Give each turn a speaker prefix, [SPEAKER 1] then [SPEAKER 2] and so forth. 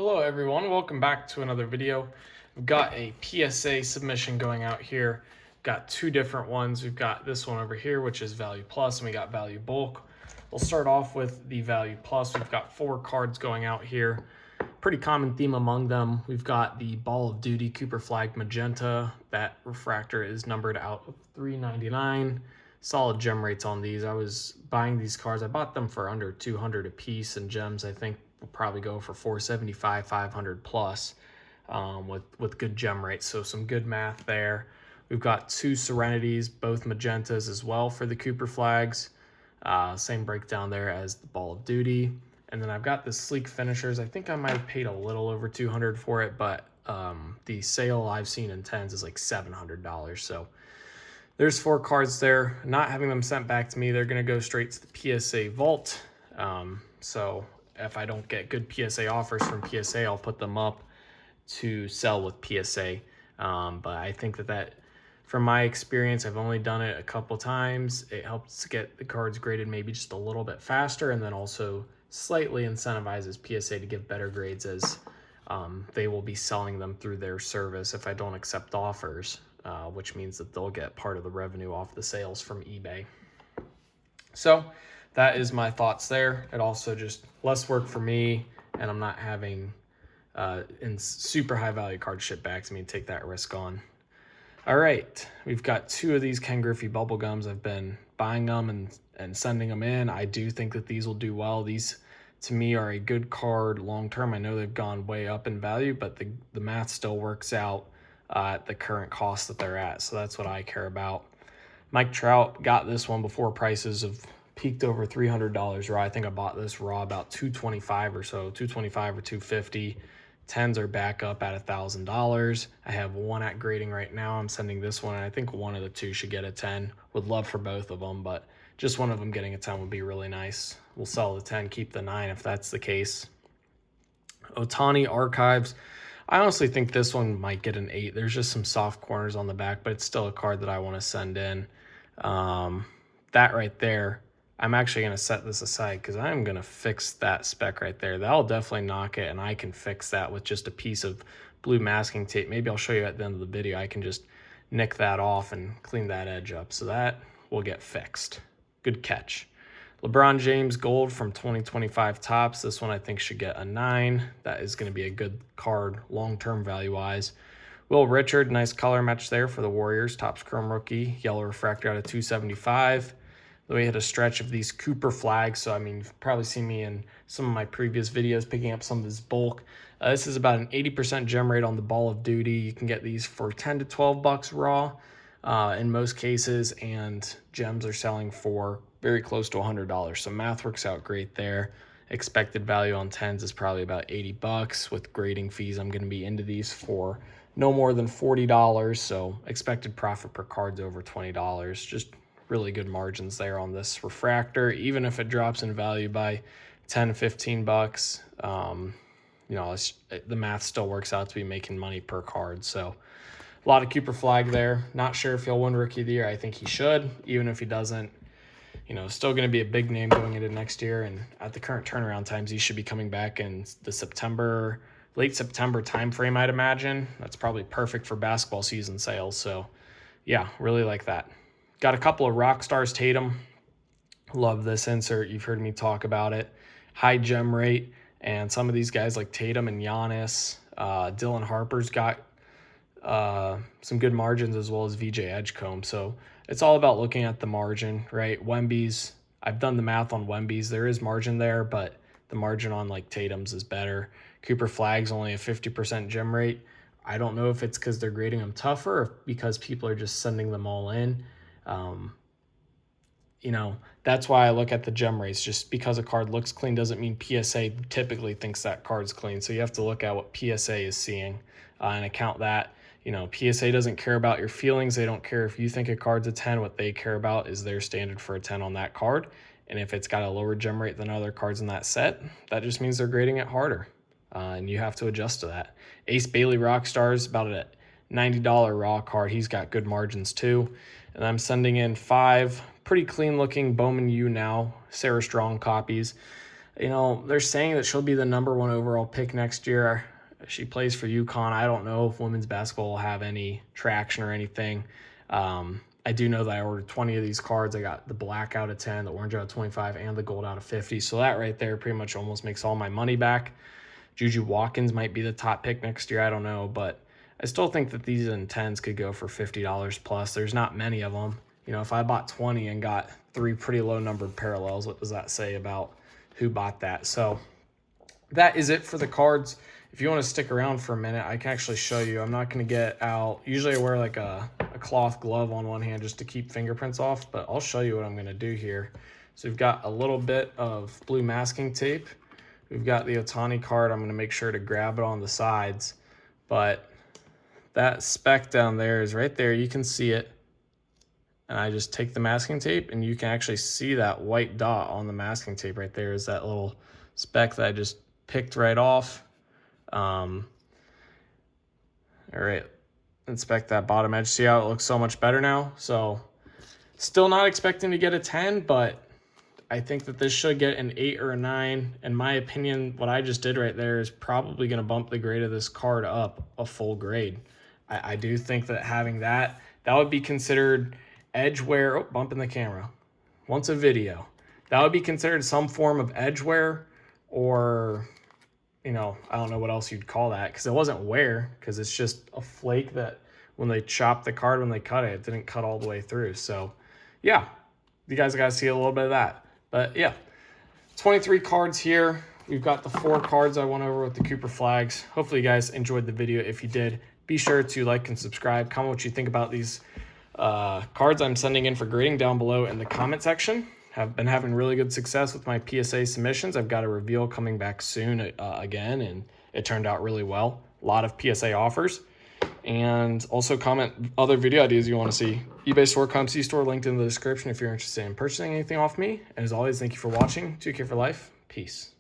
[SPEAKER 1] Hello everyone, welcome back to another video. We've got a PSA submission going out here. Got two different ones. We've got this one over here, which is Value Plus, and we got Value Bulk. We'll start off with the Value Plus. We've got 4 cards going out here. Pretty common theme among them. We've got the Ball of Duty Cooper Flagg Magenta. That refractor is numbered out of 399. Solid gem rates on these. I was buying these cards. I bought them for under 200 a piece, and gems I think will probably go for 475, 500 plus with good gem rates. So some good math there. We've got 2 Serenities, both magentas as well for the Cooper Flags. Same breakdown there as the Ball of Duty. And then I've got the Sleek Finishers. I think I might have paid a little over 200 for it, but the sale I've seen in 10s is like $700. So there's 4 cards there. Not having them sent back to me, they're going to go straight to the PSA vault. So if I don't get good PSA offers from PSA, I'll put them up to sell with PSA. But I think that from my experience, I've only done it a couple times. It helps get the cards graded maybe just a little bit faster, and then also slightly incentivizes PSA to give better grades as they will be selling them through their service if I don't accept offers, which means that they'll get part of the revenue off the sales from eBay. So that is my thoughts there. It also just less work for me, and I'm not having in super high value cards shipped back to me and take that risk on. All right, we've got 2 of these Ken Griffey bubble gums. I've been buying them and sending them in. I do think that these will do well. These, to me, are a good card long term. I know they've gone way up in value, but the math still works out at the current cost that they're at. So that's what I care about. Mike Trout got this one before prices have peaked over $300 raw. I think I bought this raw about $225 or so, $225 or $250. 10s are back up at $1,000. I have one at grading right now. I'm sending this one, and I think one of the 2 should get a 10. Would love for both of them, but just one of them getting a 10 would be really nice. We'll sell the 10, keep the 9 if that's the case. Otani Archives. I honestly think this one might get an 8. There's just some soft corners on the back, but it's still a card that I want to send in. That right there, I'm actually going to set this aside because I'm going to fix that spec right there. That'll definitely knock it, and I can fix that with just a piece of blue masking tape. Maybe I'll show you at the end of the video. I can just nick that off and clean that edge up. So that will get fixed. Good catch. LeBron James Gold from 2025 Topps. This one I think should get a 9. That is going to be a good card long-term value-wise. Will Richard, nice color match there for the Warriors. Topps Chrome Rookie. Yellow refractor out of 275. Then we had a stretch of these Cooper Flags. So, I mean, you've probably seen me in some of my previous videos picking up some of this bulk. This is about an 80% gem rate on the Ball of Duty. You can get these for 10 to 12 bucks raw in most cases, and gems are selling for very close to $100. So math works out great there. Expected value on 10s is probably about 80 bucks. With grading fees, I'm going to be into these for no more than $40. So expected profit per card's over $20. Just really good margins there on this refractor. Even if it drops in value by 10 to 15 bucks, you know, the math still works out to be making money per card. So a lot of Cooper Flagg there. Not sure if he'll win Rookie of the Year. I think he should. Even if he doesn't, you know, still going to be a big name going into next year. And at the current turnaround times, he should be coming back in the late September timeframe, I'd imagine. That's probably perfect for basketball season sales. So yeah, really like that. Got a couple of Rockstars Tatum. Love this insert. You've heard me talk about it. High gem rate. And some of these guys like Tatum and Giannis, Dylan Harper's got some good margins, as well as VJ Edgecombe. So it's all about looking at the margin, right? Wemby's, I've done the math on Wemby's. There is margin there, but the margin on like Tatum's is better. Cooper Flagg's only a 50% gem rate. I don't know if it's because they're grading them tougher or because people are just sending them all in. You know, that's why I look at the gem rates. Just because a card looks clean doesn't mean PSA typically thinks that card's clean. So you have to look at what PSA is seeing and account that. You know, PSA doesn't care about your feelings. They don't care if you think a card's a 10. What they care about is their standard for a 10 on that card. And if it's got a lower gem rate than other cards in that set, that just means they're grading it harder. And you have to adjust to that. Ace Bailey Rockstars, about a $90 raw card. He's got good margins too. And I'm sending in 5 pretty clean looking Bowman U now, Sarah Strong copies. You know, they're saying that she'll be the #1 overall pick next year. She plays for UConn. I don't know if women's basketball will have any traction or anything. I do know that I ordered 20 of these cards. I got the black out of 10, the orange out of 25, and the gold out of 50. So that right there pretty much almost makes all my money back. Juju Watkins might be the top pick next year. I don't know, but I still think that these in 10s could go for $50 plus. There's not many of them. You know, if I bought 20 and got 3 pretty low numbered parallels, what does that say about who bought that? So that is it for the cards. If you want to stick around for a minute, I can actually show you. I'm not going to get out. Usually I wear like a cloth glove on one hand just to keep fingerprints off, but I'll show you what I'm going to do here. So we've got a little bit of blue masking tape. We've got the Otani card. I'm going to make sure to grab it on the sides, but that speck down there is right there. You can see it. And I just take the masking tape, and you can actually see that white dot on the masking tape right there is that little speck that I just picked right off. All right, inspect that bottom edge. See how it looks so much better now? So still not expecting to get a 10, but I think that this should get an 8 or a 9. In my opinion, what I just did right there is probably going to bump the grade of this card up a full grade. I do think that having that would be considered edge wear. Oh, bumping the camera. Once a video. That would be considered some form of edge wear, or, you know, I don't know what else you'd call that, because it wasn't wear, because it's just a flake that when they chopped the card, when they cut it, it didn't cut all the way through. So, yeah, you guys got to see a little bit of that. But, yeah, 23 cards here. We've got the 4 cards I went over with the Cooper Flaggs. Hopefully you guys enjoyed the video. If you did, be sure to like and subscribe. Comment what you think about these cards I'm sending in for grading down below in the comment section. Have been having really good success with my PSA submissions. I've got a reveal coming back soon again, and it turned out really well. A lot of PSA offers. And also comment other video ideas you want to see. eBay store, C-store, linked in the description if you're interested in purchasing anything off me. And as always, thank you for watching. 2K for life. Peace.